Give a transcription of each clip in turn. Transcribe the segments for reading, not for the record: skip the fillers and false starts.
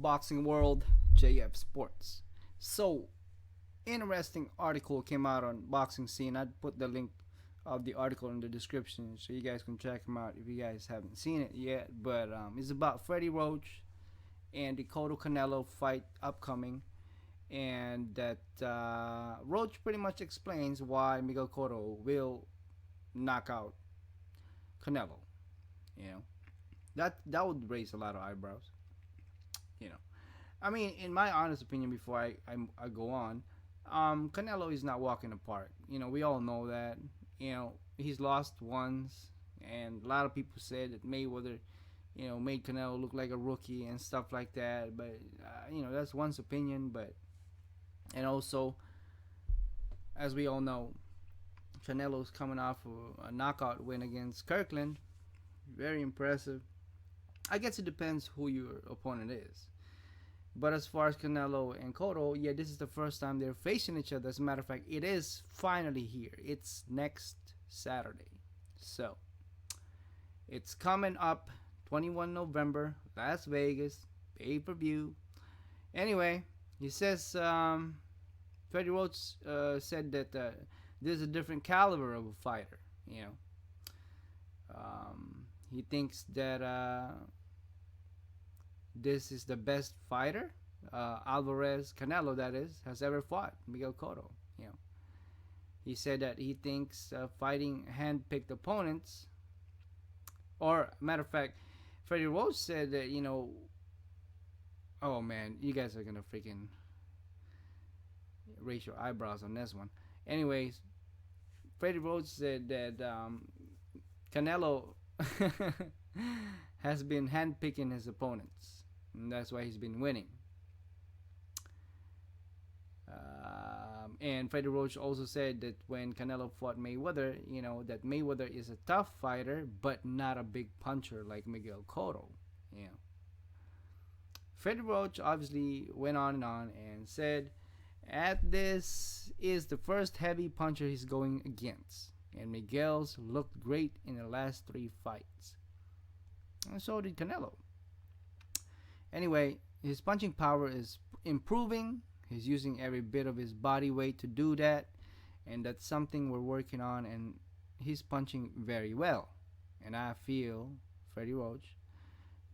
boxing world, JF Sports. So, interesting article came out on Boxing Scene. I'd put the link of the article in the description so you guys can check them out if you guys haven't seen it yet. But it's about Freddie Roach and the Cotto Canelo fight upcoming, and that Roach pretty much explains why Miguel Cotto will knock out Canelo. You know, that would raise a lot of eyebrows. You know, I mean, in my honest opinion, before I go on, Canelo is not walking the park. You know, we all know that. You know, he's lost once, and a lot of people said that Mayweather, made Canelo look like a rookie and stuff like that. But that's one's opinion. But and also, as we all know, Canelo's coming off a knockout win against Kirkland. Very impressive. I guess it depends who your opponent is. But as far as Canelo and Cotto, yeah, this is the first time they're facing each other. As a matter of fact, it is finally here. It's next Saturday. So, it's coming up 21 November, Las Vegas, pay-per-view. Anyway, he says, Freddie Roach said that there's a different caliber of a fighter, he thinks that this is the best fighter, Alvarez Canelo, that is, has ever fought Miguel Cotto. He said that he thinks fighting hand-picked opponents, or matter of fact, Freddie Roach said that oh man, you guys are gonna freaking raise your eyebrows on this one. Anyways, Freddie Roach said that Canelo has been handpicking his opponents, and that's why he's been winning. And Freddie Roach also said that when Canelo fought Mayweather, that Mayweather is a tough fighter, but not a big puncher like Miguel Cotto. Freddie Roach obviously went on and said, this is the first heavy puncher he's going against, and Miguel's looked great in the last 3 fights. And so did Canelo. Anyway, his punching power is improving. He's using every bit of his body weight to do that, and that's something we're working on, and he's punching very well. And I feel, Freddie Roach,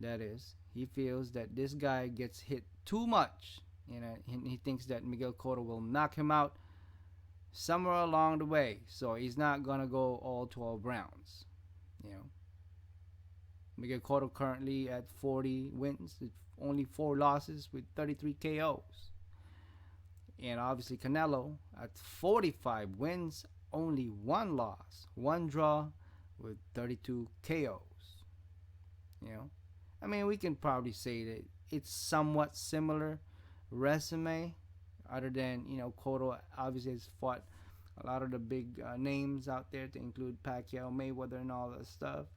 that is, he feels that this guy gets hit too much. He thinks that Miguel Cotto will knock him out somewhere along the way, so he's not gonna go all 12 rounds. Miguel Cotto currently at 40 wins, only 4 losses with 33 KOs. And obviously Canelo at 45 wins, only 1 loss, 1 draw with 32 KOs. I mean, we can probably say that it's somewhat similar resume, other than Cotto obviously has fought a lot of the big names out there, to include Pacquiao, Mayweather, and all that stuff.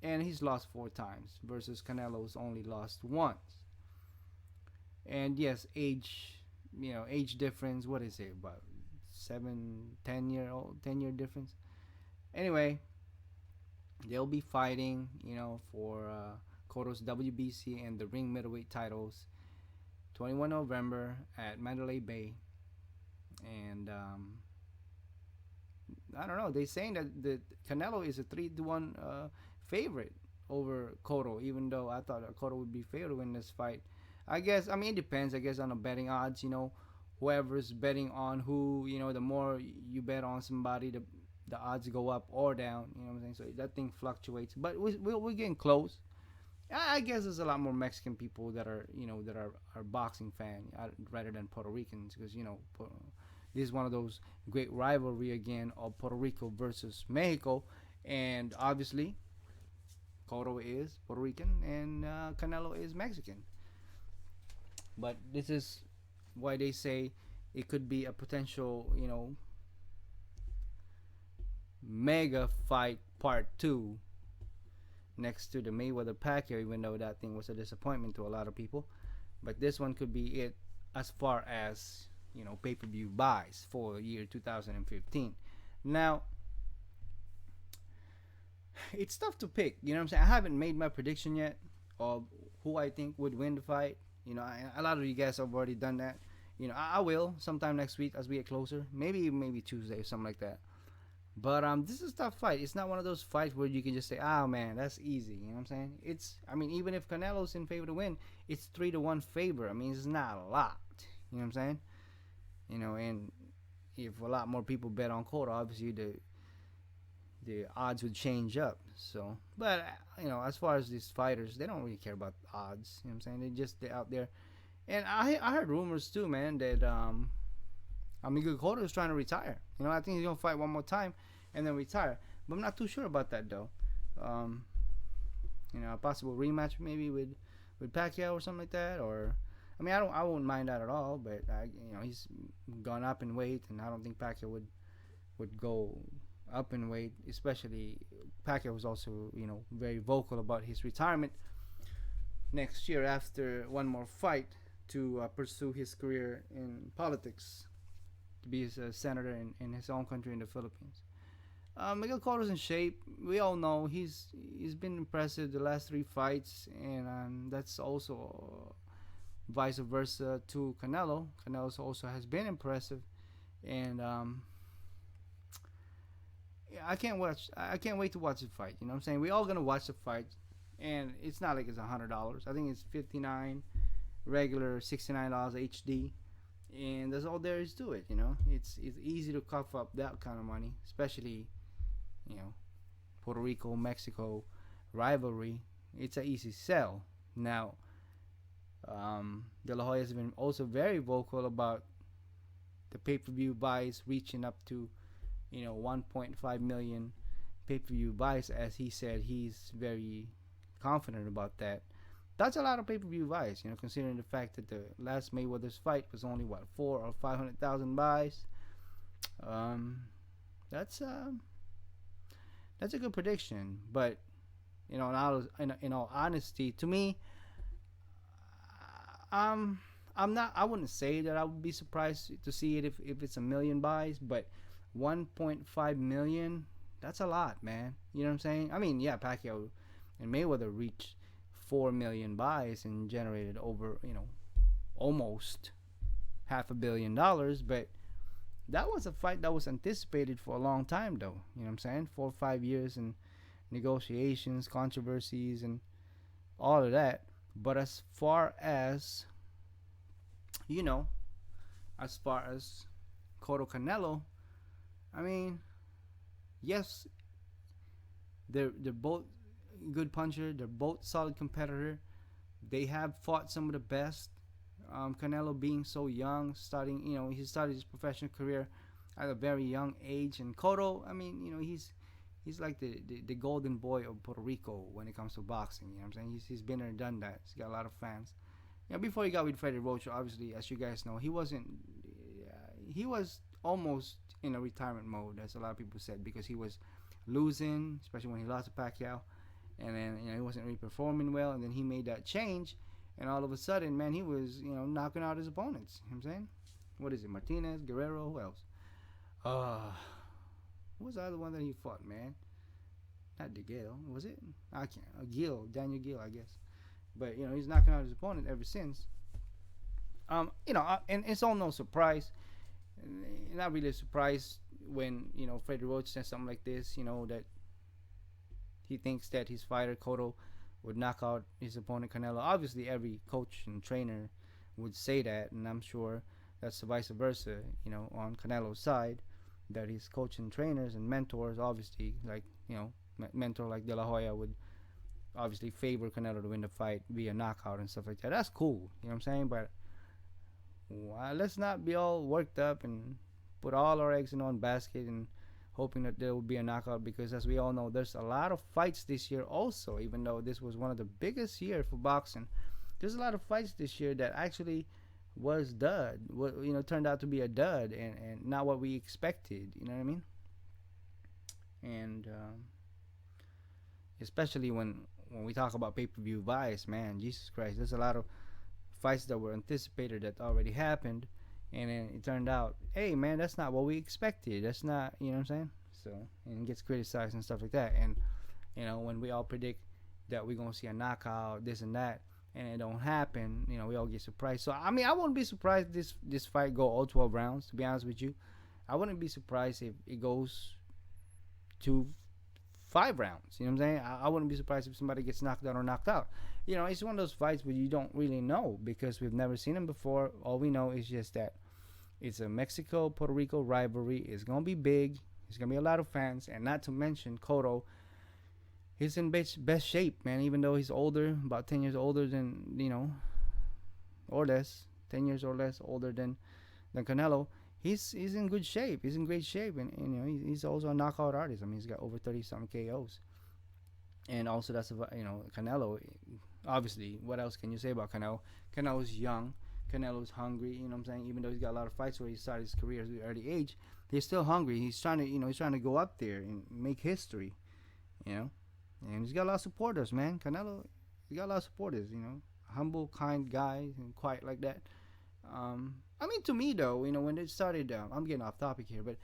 And he's lost 4 times versus Canelo's only lost once. And yes, age difference. What is it, about 10 year difference? Anyway, they'll be fighting, for Cotto's WBC and the ring middleweight titles, 21 November at Mandalay Bay. And I don't know. They're saying that Canelo is a 3-1 favorite over Cotto, even though I thought Cotto would be favored to win this fight. I guess, it depends, on the betting odds, whoever's betting on who, the more you bet on somebody, the odds go up or down, what I'm saying? So that thing fluctuates, but we're getting close. I guess there's a lot more Mexican people that are, that are boxing fan rather than Puerto Ricans, because, this is one of those great rivalry again of Puerto Rico versus Mexico, and obviously Cotto is Puerto Rican and Canelo is Mexican. But this is why they say it could be a potential, mega fight part 2 next to the Mayweather Pacquiao, even though that thing was a disappointment to a lot of people. But this one could be it as far as, pay-per-view buys for year 2015. Now, it's tough to pick, I haven't made my prediction yet of who I think would win the fight. A lot of you guys have already done that. I will sometime next week as we get closer. Maybe Tuesday or something like that. But this is a tough fight. It's not one of those fights where you can just say, "Oh man, that's easy." You know what I'm saying? Even if Canelo's in favor to win, it's 3-1 favor. I mean, it's not a lot. You know what I'm saying? And if a lot more people bet on Cotto, obviously the odds would change up. So, but as far as these fighters, they don't really care about odds. You know what I'm saying? They're out there. And I heard rumors too, man, that Miguel Cotto is trying to retire. I think he's gonna fight one more time and then retire. But I'm not too sure about that though. A possible rematch maybe with Pacquiao or something like that. Or I won't mind that at all. But he's gone up in weight, and I don't think Pacquiao would go up in weight. Especially Pacquiao was also very vocal about his retirement next year after one more fight to pursue his career in politics, to be a senator in his own country in the Philippines. Miguel Cotto's in shape. We all know he's been impressive the last 3 fights, and that's also vice versa to Canelo. Canelo also has been impressive, and I can't wait to watch the fight. You know what I'm saying? We all gonna watch the fight, and it's not like it's $100. I think it's $59 regular, $69 HD, and that's all there is to it. It's easy to cough up that kind of money, especially Puerto Rico Mexico rivalry. It's an easy sell. Now De La Hoya has been also very vocal about the pay-per-view buys reaching up to 1.5 million pay-per-view buys. As he said, he's very confident about that. That's a lot of pay-per-view buys, considering the fact that the last Mayweather's fight was only 4 or 500,000 buys. That's a good prediction, but in all honesty, to me, I wouldn't say that I would be surprised to see it if it's a million buys, but 1.5 million, that's a lot, man. You know what I'm saying? Yeah, Pacquiao and Mayweather reached 4 million buys and generated over, almost $500 million. But that was a fight that was anticipated for a long time, though. You know what I'm saying? 4 or 5 years in negotiations, controversies, and all of that. But as far as Cotto Canelo, yes, they're both good puncher. They're both solid competitor. They have fought some of the best. Canelo being so young, he started his professional career at a very young age, and Cotto, he's like the golden boy of Puerto Rico when it comes to boxing. You know what I'm saying? He's been there and done that. He's got a lot of fans. Before he got with Freddie Roach, obviously, as you guys know, he was almost in a retirement mode, as a lot of people said, because he was losing, especially when he lost to Pacquiao, and then he wasn't really performing well, and then he made that change, and all of a sudden, man, he was knocking out his opponents. You know what I'm saying? What is it? Martinez, Guerrero, who else? What was the other one that he fought, man? Not DeGale, was it? I can't. Daniel Gill, I guess. But he's knocking out his opponent ever since. And it's all no surprise. Not really a surprise when Freddie Roach says something like this. That he thinks that his fighter Cotto would knock out his opponent Canelo. Obviously, every coach and trainer would say that, and I'm sure that's the vice versa. On Canelo's side, that his coach and trainers and mentors, obviously, like mentor like De La Hoya would obviously favor Canelo to win the fight via knockout and stuff like that. That's cool. You know what I'm saying? But let's not be all worked up and put all our eggs in one basket and hoping that there will be a knockout, because as we all know, there's a lot of fights this year also. Even though this was one of the biggest year for boxing, there's a lot of fights this year that actually was turned out to be a dud and not what we expected. You know what I mean? And especially when we talk about pay-per-view buys, man, Jesus Christ, there's a lot of fights that were anticipated that already happened, and then it turned out, hey man, that's not what we expected. That's not, you know what I'm saying? So, and it gets criticized and stuff like that. And when we all predict that we're gonna see a knockout, this and that, and it don't happen, we all get surprised. So I mean, I wouldn't be surprised this fight go all 12 rounds. To be honest with you, I wouldn't be surprised if it goes to 5 rounds. You know what I'm saying? I wouldn't be surprised if somebody gets knocked down or knocked out. It's one of those fights where you don't really know because we've never seen them before. All we know is just that it's a Mexico-Puerto Rico rivalry. It's gonna be big. There's gonna be a lot of fans, and not to mention Cotto. He's in best shape, man. Even though he's older, about 10 years older than or less, 10 years or less older than Canelo. He's in good shape. He's in great shape, and he's also a knockout artist. I mean, he's got over 30 something KOs, and also that's Canelo. Obviously, what else can you say about Canelo? Canelo's young. Canelo's hungry. You know what I'm saying? Even though he's got a lot of fights where he started his career at an early age, he's still hungry. He's trying to go up there and make history. And he's got a lot of supporters, man. Canelo, he got a lot of supporters. Humble, kind guy, and quiet like that. I mean, to me though, when they started, I'm getting off topic here, but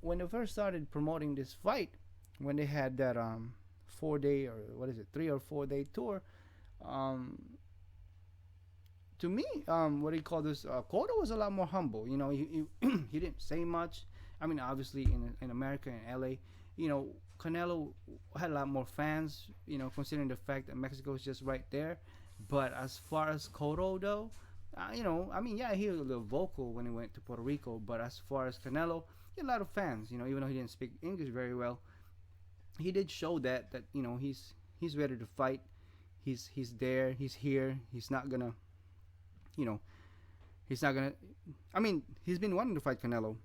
when they first started promoting this fight, when they had that 4-day or 3 or 4 day tour, to me, what do you call this? Cotto was a lot more humble. He he didn't say much. I mean, obviously in America and LA, Canelo had a lot more fans. Considering the fact that Mexico is just right there. But as far as Cotto though, I mean, yeah, he was a little vocal when he went to Puerto Rico. But as far as Canelo, he had a lot of fans. Even though he didn't speak English very well, he did show that he's ready to fight. He's there. He's here. He's not gonna. He's not gonna. I mean, he's been wanting to fight Canelo.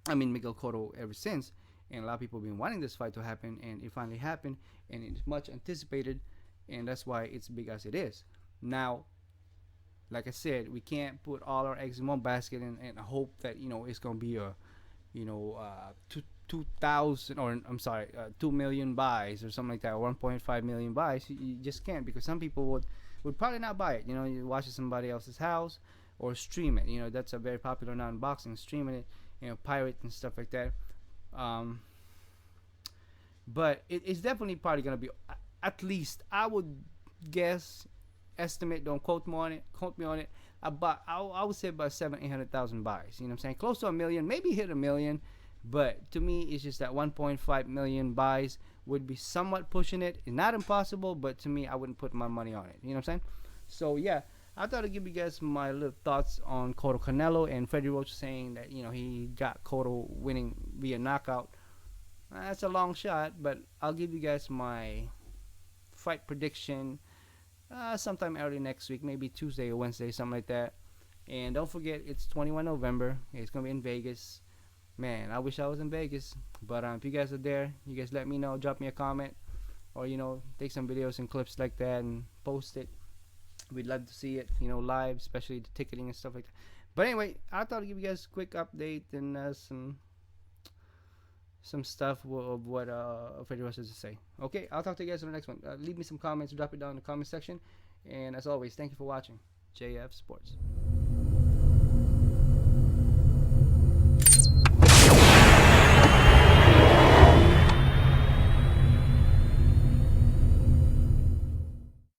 I mean, Miguel Cotto ever since, and a lot of people have been wanting this fight to happen, and it finally happened, and it's much anticipated, and that's why it's big as it is. Now, like I said, we can't put all our eggs in one basket and hope that it's gonna be a 2,000 or 2 million buys or something like that, 1.5 million buys. You just can't, because some people would probably not buy it. You watch it at somebody else's house or stream it. That's a very popular now in boxing, streaming it, pirate and stuff like that. But it's definitely probably gonna be, at least I would guess, estimate, don't quote me on it, about I would say about 700,000-800,000 buys. You know what I'm saying? Close to a million, maybe hit a million. But to me, it's just that 1.5 million buys would be somewhat pushing it. It's not impossible, but to me, I wouldn't put my money on it. You know what I'm saying? So yeah, I thought I'd give you guys my little thoughts on Cotto Canelo, and Freddie Roach saying that he got Cotto winning via knockout. That's a long shot, but I'll give you guys my fight prediction sometime early next week, maybe Tuesday or Wednesday, something like that. And don't forget, it's 21 November. It's gonna be in Vegas. Man, I wish I was in Vegas, but if you guys are there, you guys let me know, drop me a comment, or take some videos and clips like that and post it. We'd love to see it, live, especially the ticketing and stuff like that. But anyway, I thought I'd give you guys a quick update and some stuff of what Freddie Roach has to say. Okay, I'll talk to you guys on the next one. Leave me some comments, drop it down in the comment section, and as always, thank you for watching JF Sports.